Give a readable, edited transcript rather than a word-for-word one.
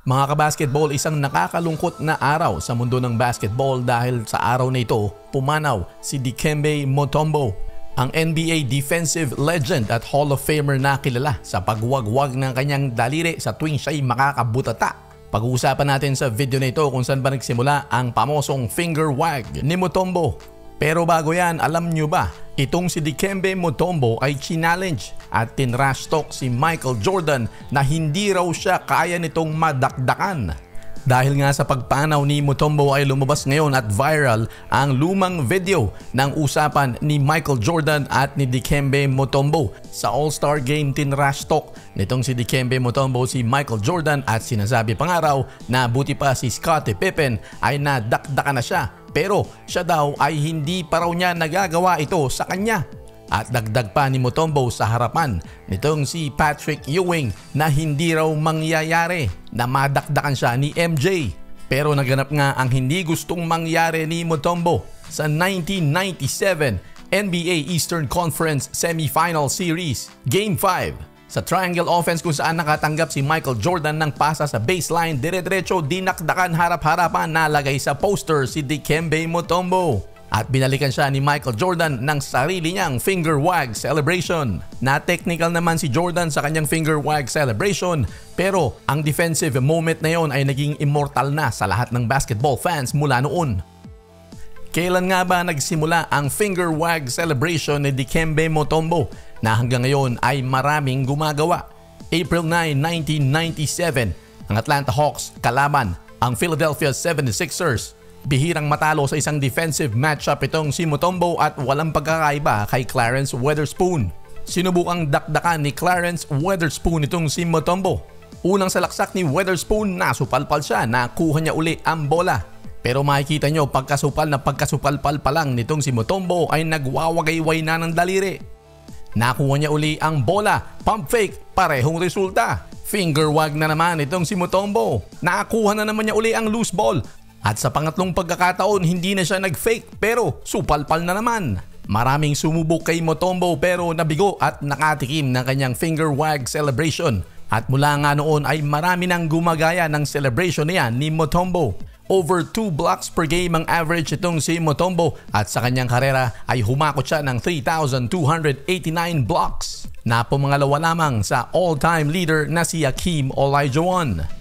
Mga kabasketball, isang nakakalungkot na araw sa mundo ng basketball dahil sa araw na ito, pumanaw si Dikembe Mutombo, ang NBA defensive legend at Hall of Famer na kilala sa pagwagwag ng kanyang daliri sa tuwing siya'y makakabutata. Pag-uusapan natin sa video na ito kung saan ba nagsimula ang pamosong finger wag ni Mutombo. Pero bago yan, alam nyo ba, itong si Dikembe Mutombo ay challenge at tinrash talk si Michael Jordan na hindi raw siya kaya nitong madakdakan. Dahil nga sa pagpanaw ni Mutombo ay lumabas ngayon at viral ang lumang video ng usapan ni Michael Jordan at ni Dikembe Mutombo. Sa All-Star Game tinrash talk nitong si Dikembe Mutombo si Michael Jordan at sinasabi pa nga raw na buti pa si Scottie Pippen ay nadakdakan na siya. Pero siya daw ay hindi pa raw niya nagagawa ito sa kanya. At dagdag pa ni Mutombo sa harapan nitong si Patrick Ewing na hindi raw mangyayari na madakdakan siya ni MJ. Pero naganap nga ang hindi gustong mangyari ni Mutombo sa 1997 NBA Eastern Conference Semifinal Series Game 5. Sa triangle offense kung saan nakatanggap si Michael Jordan ng pasa sa baseline, dire-diretso dinakdakan harap-harapan nalagay sa poster si Dikembe Mutombo. At binalikan siya ni Michael Jordan ng sarili niyang finger wag celebration. Na-technical naman si Jordan sa kanyang finger wag celebration, pero ang defensive moment na yon ay naging immortal na sa lahat ng basketball fans mula noon. Kailan nga ba nagsimula ang finger wag celebration ni Dikembe Mutombo na hanggang ngayon ay maraming gumagawa? April 9, 1997, ang Atlanta Hawks kalaban ang Philadelphia 76ers. Bihirang matalo sa isang defensive matchup itong si Mutombo at walang pagkakaiba kay Clarence Weatherspoon. Sinubukang dakdakan ni Clarence Weatherspoon itong si Mutombo. Unang salaksak ni Weatherspoon, nasupalpal siya, nakuha niya uli ang bola. Pero makikita nyo, pagkasupalpal pa lang nitong si Mutombo ay nagwawagayway na ng daliri. Nakuha niya uli ang bola, pump fake, parehong resulta. Finger wag na naman itong si Mutombo. Nakuha na naman niya uli ang loose ball. At sa pangatlong pagkakataon, hindi na siya nag-fake pero supalpal na naman. Maraming sumubok kay Mutombo pero nabigo at nakatikim ng kanyang finger wag celebration. At mula nga noon ay marami nang gumagaya ng celebration niyan ni Mutombo. Over 2 blocks per game ang average itong si Mutombo at sa kanyang karera ay humakot siya ng 3,289 blocks. Napumangalawa lamang sa all-time leader na si Hakeem Olajuwon.